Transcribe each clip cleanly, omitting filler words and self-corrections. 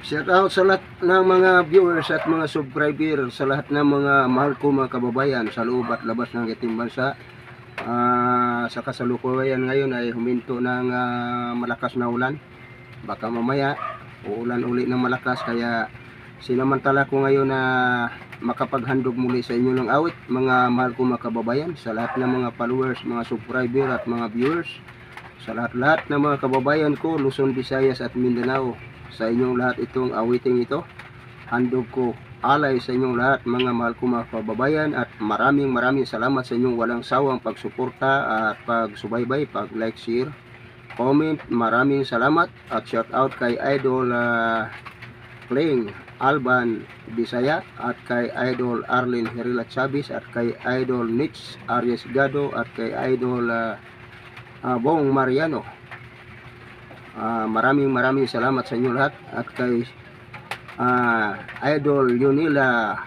Shout out sa lahat ng mga viewers at mga subscriber, sa lahat ng mga mahal ko mga kababayan sa loob at labas ng ating bansa. Sa kasalukuyan ngayon ay huminto ng malakas na ulan. Baka mamaya uulan uli ng malakas, kaya sinamantala ko ngayon na makapaghandog muli sa inyo ng awit, mga mahal ko mga kababayan, sa lahat ng mga followers, mga subscriber at mga viewers, sa lahat-lahat ng mga kababayan ko, Luzon, Visayas at Mindanao. Sa inyong lahat itong awiting ito, handog ko alay sa inyong lahat mga mahal ko mga kababayan, at maraming salamat sa inyong walang sawang pagsuporta at pagsubaybay, pag-like, share, comment. Maraming salamat at shout out kay Idol Kling Alban Bisaya, at kay Idol Arlene Herila Chavez, at kay Idol Nitz Aries Gado, at kay Idol Bong Mariano. Maraming salamat sa inyo lahat, at kay Idol Yunila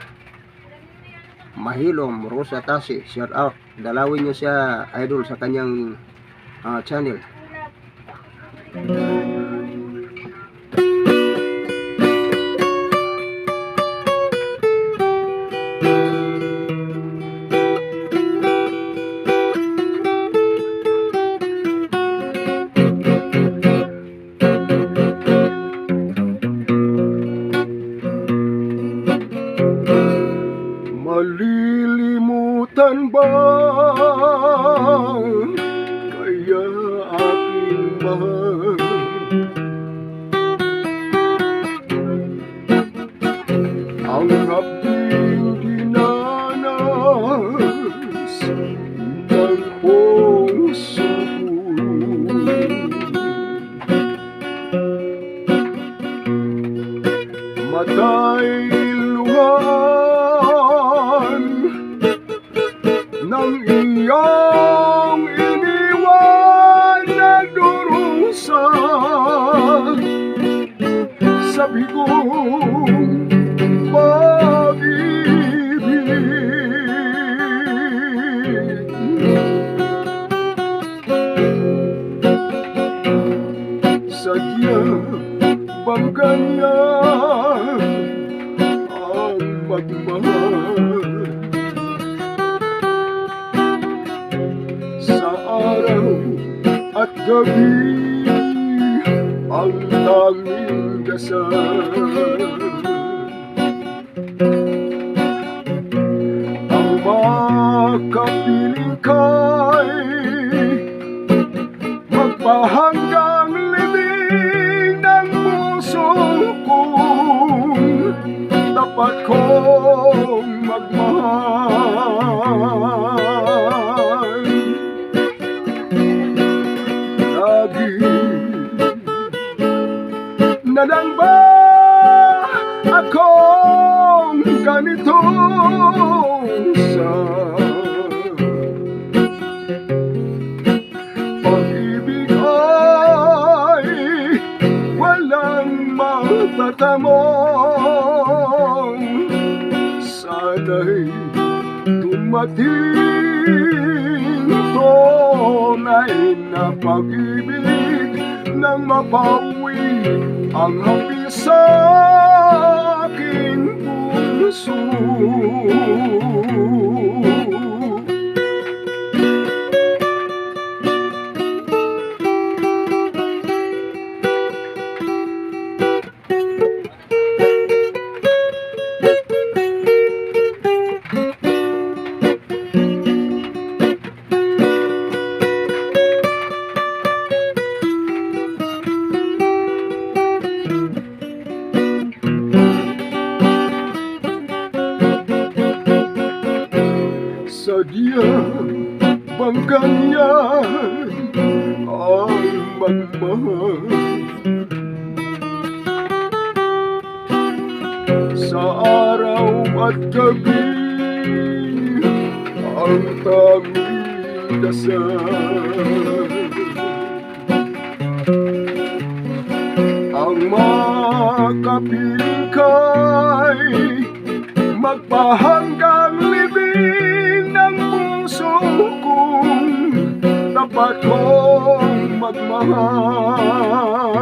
Mahilom Rosa Tasi, shout out. Dalawin nyo siya, idol, sa kanyang channel. Malilimutan ba kaya aking mahal ang hapding dinanas ng puso ko? Matay nang iyong iniwan na durusa sa bigong pag-ibig. Sadya bang ganyan ang magmahal? Sa araw at gabi ang tanging dasal, ang makapiling kay magpahanggang libing ng puso kong dapat kong magmahal. Na lang ba akong ganito sa pag-ibig ay walang matatamong? Sana'y dumating tunay na pag-ibig nang mapawi ang hapi sa aking puso. Sadya bang ganyan ang magmahal? Sa araw at gabi ang tanging dasal, ang makapiling kay magpahanggang libing ng puso kong dapat kong magmahal.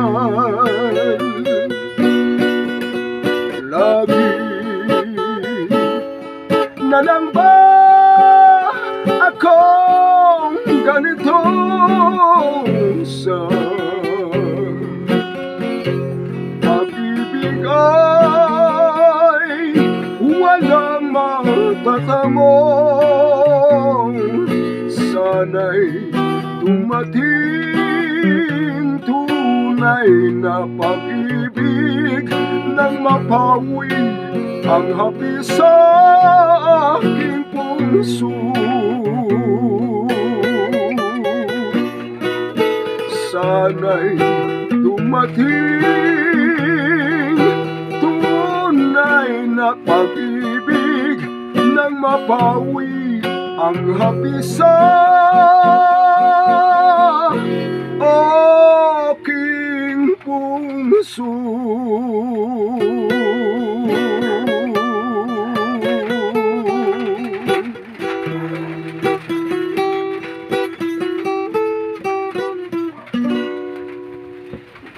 patamong sana'y dumating tunay na pag-ibig nang mapawi ang hapis sa aking puso. Sana'y dumating tunay na pag-ibig nang mapawi ang hapis sa aking puso.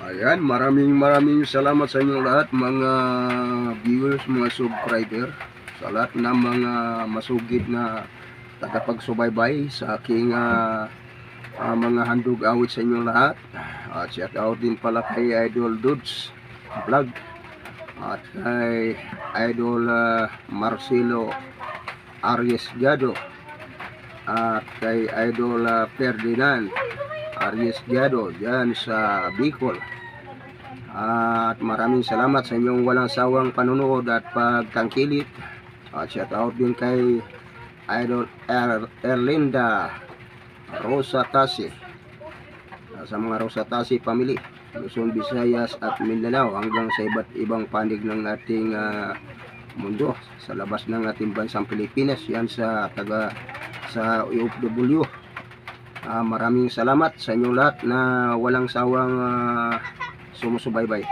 Ayan, maraming salamat sa inyong lahat mga viewers, mga subscriber, sa lahat ng mga masugid na tagapagsubaybay sa aking mga handog awit sa inyong lahat. At shout out din pala kay Idol Dudes Vlog at kay Idol Marcelo Aries Gado at kay Idol Ferdinand Aries Gado dyan sa Bicol. At maraming salamat sa inyong walang sawang panunood at pagtangkilik. At shout out din kay Idol Erlinda Rosatasi sa mga Rosatasi family, Luzon, Visayas at Mindanao hanggang sa iba't ibang panig ng ating mundo sa labas ng ating bansang Pilipinas, yan sa OFW. Maraming salamat sa inyong lahat na walang sawang sumusubaybay.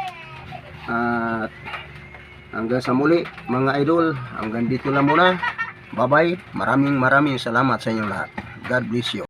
At hanggang sa muli mga idol, hanggang dito lang muna. Bye bye. Maraming salamat sa inyong lahat. God bless you.